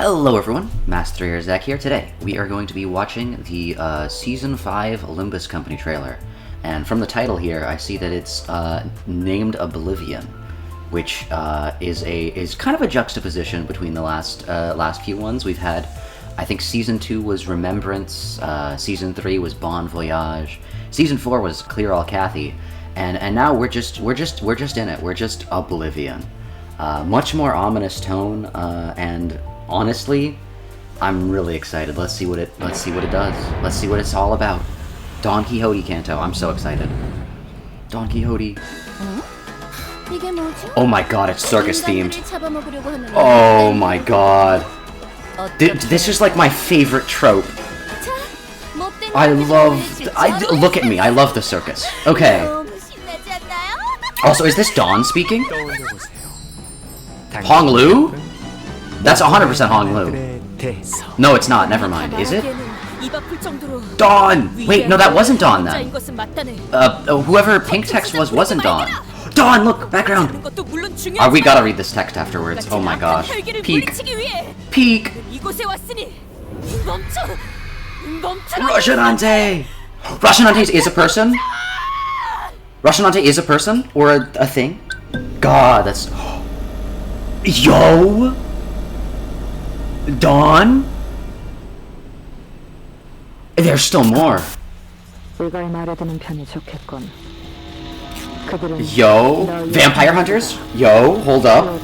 Hello everyone, Master here, Zach here. Today, we are going to be watching the Season 5 Limbus Company trailer. And from the title here, I see that it's named Oblivion, which is kind of a juxtaposition between the last few ones. We've had, I think Season 2 was Remembrance, Season 3 was Bon Voyage, Season 4 was Clear All Cathy, and now we're just in it. We're just Oblivion. Much more ominous tone, and honestly, I'm really excited. Let's see what it does. Let's see what it's all about. Don Quixote Canto. I'm so excited. Don Quixote. Oh my god, it's circus themed. Oh my god. This is like my favorite trope. Look at me, I love the circus. Okay. Also, is this Don speaking? Hong Lu? That's 100% Hong Lu. No, it's not. Never mind. Is it? Don! Wait, no, that wasn't Don then. Whoever pink text wasn't Don. Don, look! Background! We gotta read this text afterwards. Oh my gosh. Peek. Peek! Roshanante! Roshanante is a person? Roshanante is a person? Or a thing? God, that's... Yo! Dawn? There's still more. Yo? Vampire hunters? Yo, hold up.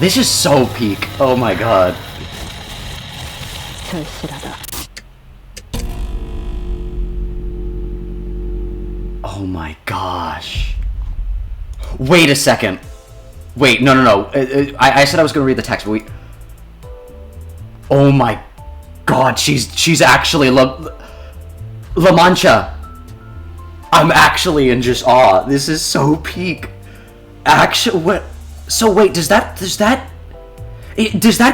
This is so peak. Oh my god. Oh my gosh. Wait a second. Wait, no. I said I was gonna read the text, but oh my god, she's actually La Mancha. I'm actually in just awe. This is so peak. Actually, what? So wait, does that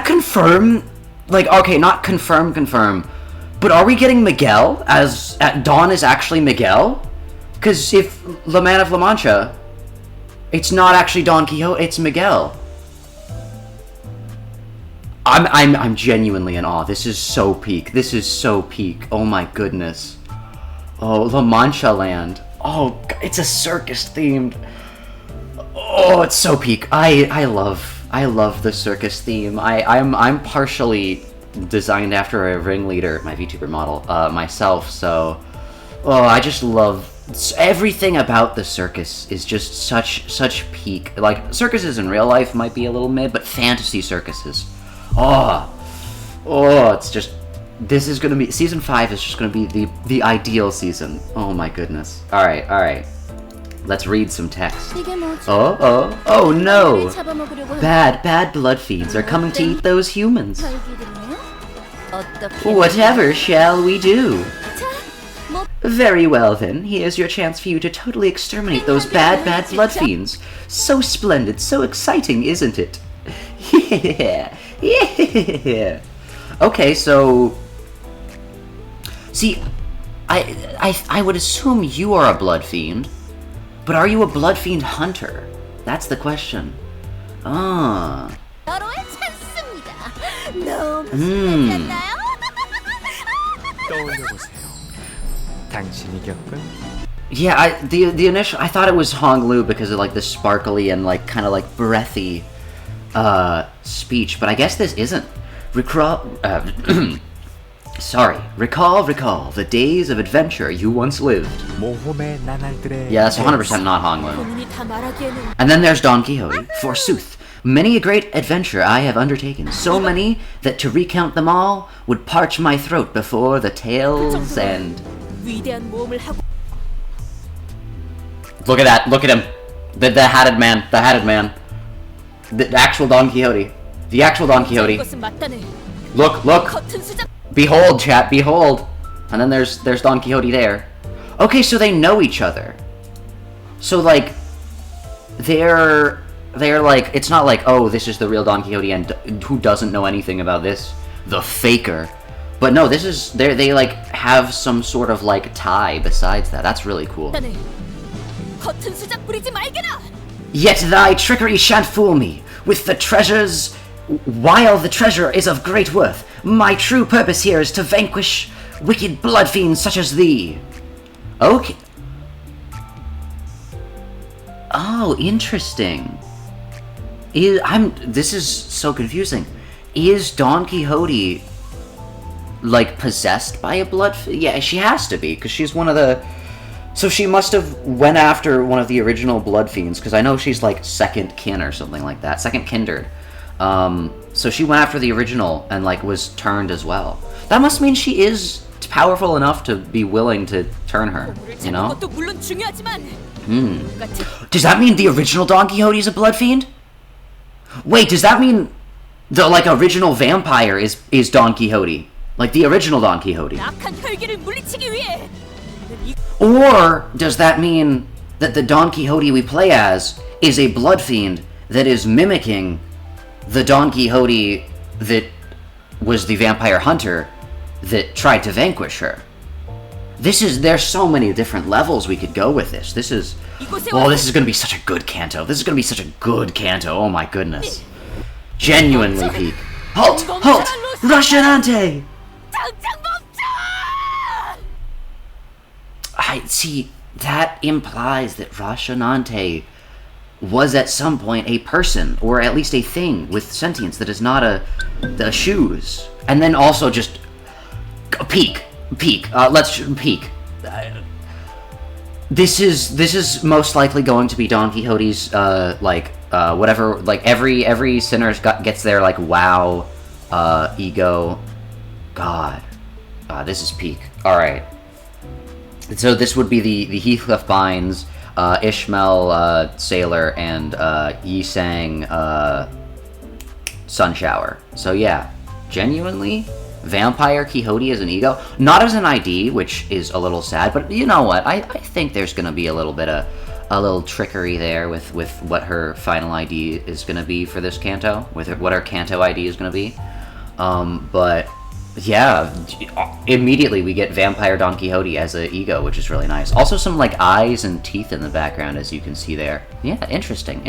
confirm? Like, okay, not confirm. But are we getting Miguel as Dawn is actually Miguel? Because if La Man of La Mancha, it's not actually Don Quixote, it's Miguel. I'm genuinely in awe. This is so peak. This is so peak. Oh my goodness. Oh, La Mancha land. Oh, it's a circus themed. Oh, it's so peak. I love the circus theme. I'm partially designed after a ringleader, my VTuber model, myself. So, oh, I just love. Everything about the circus is just such peak. Like, circuses in real life might be a little mid, but fantasy circuses. Oh, it's just, this is gonna be, Season 5 is just gonna be the ideal season. Oh my goodness. Alright. Let's read some text. Oh no! Bad blood fiends are coming to eat those humans. Whatever shall we do? Very well then, here's your chance for you to totally exterminate those bad blood fiends. So splendid, so exciting, isn't it? Yeah. Okay, so... See, I would assume you are a blood fiend, but are you a blood fiend hunter? That's the question. Yeah, the initial, I thought it was Hong Lu because of like the sparkly and like kind of like breathy speech, but I guess this isn't. Recall the days of adventure you once lived. Yeah, that's 100% not Hong Lu. And then there's Don Quixote. Forsooth, many a great adventure I have undertaken, so many that to recount them all would parch my throat before the tale's end. Look at that, look at him. The hatted man. The actual Don Quixote. The actual Don Quixote. Look. Behold, chat, behold. And then there's Don Quixote there. Okay, so they know each other. So, like, they're like, it's not like, oh, this is the real Don Quixote and who doesn't know anything about this? The faker. But no, this is, they like, have some sort of, like, tie besides that. That's really cool. Yet thy trickery shan't fool me. With the treasures While the treasure is of great worth, my true purpose here is to vanquish wicked blood fiends such as thee. Okay. Oh, interesting. This is so confusing. Is Don Quixote, like, possessed by a blood... Yeah, she has to be, because she's one of the... So she must have went after one of the original blood fiends, because I know she's, like, second kin or something like that. Second kindred. So she went after the original and, like, was turned as well. That must mean she is powerful enough to be willing to turn her, you know? Does that mean the original Don Quixote is a blood fiend? Wait, does that mean the, like, original vampire is Don Quixote? Like, the original Don Quixote? Or does that mean that the Don Quixote we play as is a blood fiend that is mimicking the Don Quixote that was the vampire hunter that tried to vanquish her? There's so many different levels we could go with this. This is gonna be such a good canto. This is gonna be such a good canto. Oh my goodness. Genuinely peak. Halt! Halt! Rocinante! I see, that implies that Rocinante was at some point a person, or at least a thing with sentience that is not the shoes. And then also just peak. Let's peak. This is most likely going to be Don Quixote's whatever, like every sinner gets their like wow ego. God, this is peak. All right. So this would be the Heathcliff Binds, Ishmael Sailor, and Yisang Sunshower. So yeah, genuinely, Vampire Quixote as an ego, not as an ID, which is a little sad. But you know what? I think there's gonna be a little bit of a little trickery there with what her final ID is gonna be for this canto, with what her canto ID is gonna be. But yeah, immediately we get Vampire Don Quixote as an ego, which is really nice. Also some like eyes and teeth in the background, as you can see there. Yeah, interesting.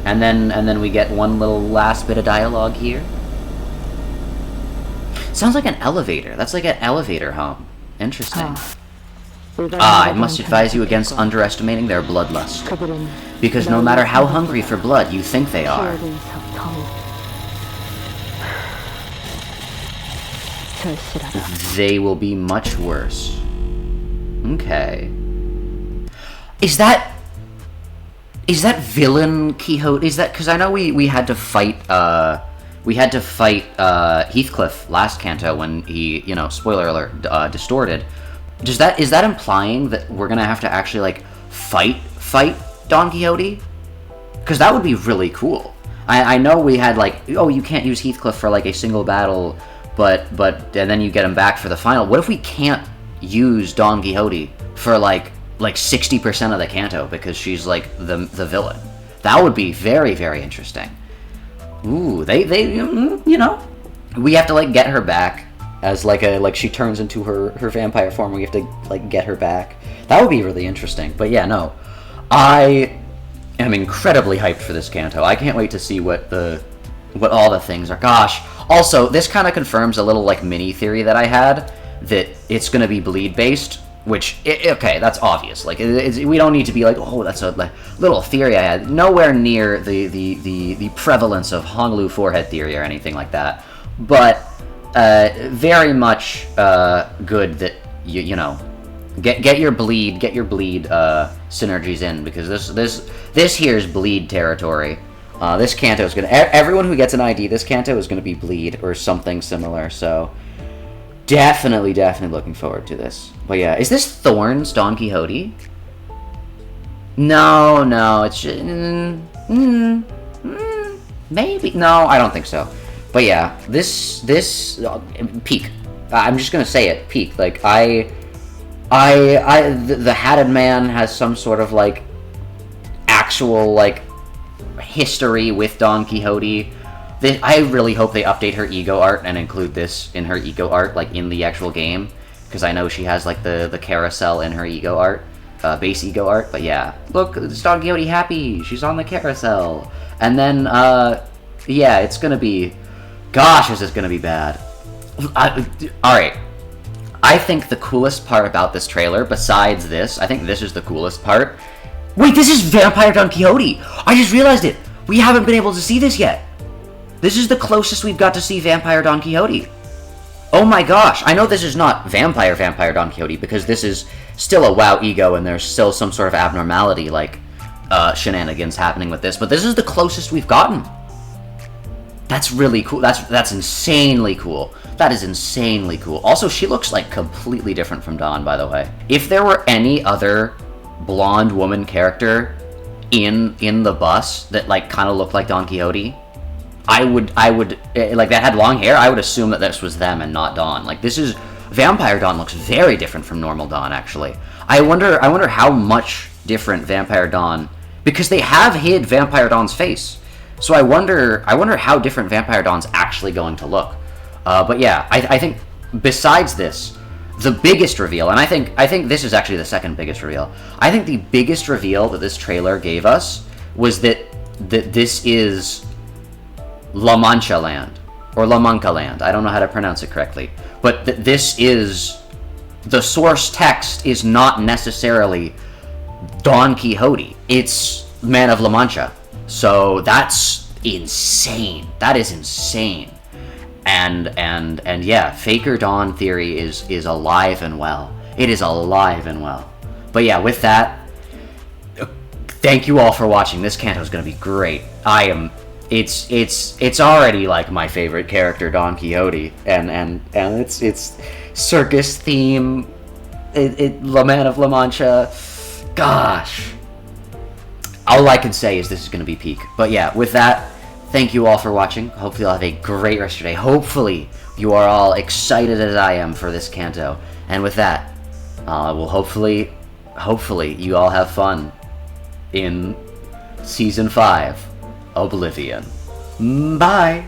And then we get one little last bit of dialogue here. Sounds like an elevator. That's like an elevator hum. Interesting. I must advise you against underestimating their bloodlust, because no matter how hungry for blood you think they are, they will be much worse. Okay. Is that villain Quixote? Is that, because I know we had to fight Heathcliff last canto when he, you know, spoiler alert, distorted. Is that implying that we're gonna have to actually like fight Don Quixote? Because that would be really cool. I know we had like, oh, you can't use Heathcliff for like a single battle, but and then you get him back for the final. What if we can't use Don Quixote for like 60% of the canto because she's like the villain? That would be very, very interesting. Ooh, they you know, we have to like get her back as like she turns into her vampire form. We have to like get her back. That would be really interesting. But yeah, no, I am incredibly hyped for this canto. I can't wait to see what all the things are. Gosh. Also, this kind of confirms a little like mini theory that I had that it's gonna be bleed based. Which, okay, that's obvious. Like, we don't need to be like, oh, that's a little theory I had. Nowhere near the prevalence of Honolulu forehead theory or anything like that. But very much good that you know, get your bleed synergies in, because this here is bleed territory. This canto is gonna, everyone who gets an ID, this canto is gonna be bleed or something similar. So. Definitely looking forward to this. But yeah, is this Thorns Don Quixote? No, it's just... maybe? No, I don't think so. But yeah, this peak. I'm just gonna say it, peak. Like, the Hatted Man has some sort of, like, actual, like, history with Don Quixote. I really hope they update her ego art and include this in her ego art, like, in the actual game. Because I know she has, like, the carousel in her ego art, base ego art. But yeah, look, it's Don Quixote happy. She's on the carousel. And then, Yeah, it's gonna be... Gosh, is this gonna be bad. Alright. I think the coolest part about this trailer, besides this, I think this is the coolest part. Wait, this is Vampire Don Quixote! I just realized it! We haven't been able to see this yet! This is the closest we've got to see Vampire Don Quixote. Oh my gosh, I know this is not Vampire Don Quixote, because this is still a WoW ego, and there's still some sort of abnormality, like, shenanigans happening with this, but this is the closest we've gotten. That's really cool. That's insanely cool. That is insanely cool. Also, she looks, like, completely different from Dawn, by the way. If there were any other blonde woman character in the bus that, like, kind of looked like Don Quixote, I would, like, that had long hair, I would assume that this was them and not Dawn. Like, this is... Vampire Dawn looks very different from normal Dawn, actually. I wonder how much different Vampire Dawn... Because they have hid Vampire Dawn's face. So I wonder how different Vampire Dawn's actually going to look. But yeah, I think besides this, the biggest reveal, and I think this is actually the second biggest reveal. I think the biggest reveal that this trailer gave us was that this is La Mancha Land, or La Manca Land. I don't know how to pronounce it correctly. But this is... The source text is not necessarily Don Quixote. It's Man of La Mancha. So that's insane. That is insane. And yeah, Faker Dawn theory is alive and well. It is alive and well. But yeah, with that, thank you all for watching. This Canto is going to be great. It's already like my favorite character, Don Quixote, and it's circus theme, La Man of La Mancha. Gosh, all I can say is this is going to be peak. But yeah, with that, thank you all for watching. Hopefully you'll have a great rest of your day. Hopefully you are all excited as I am for this Canto. And with that, we'll hopefully you all have fun in Season 5, Oblivion. Bye!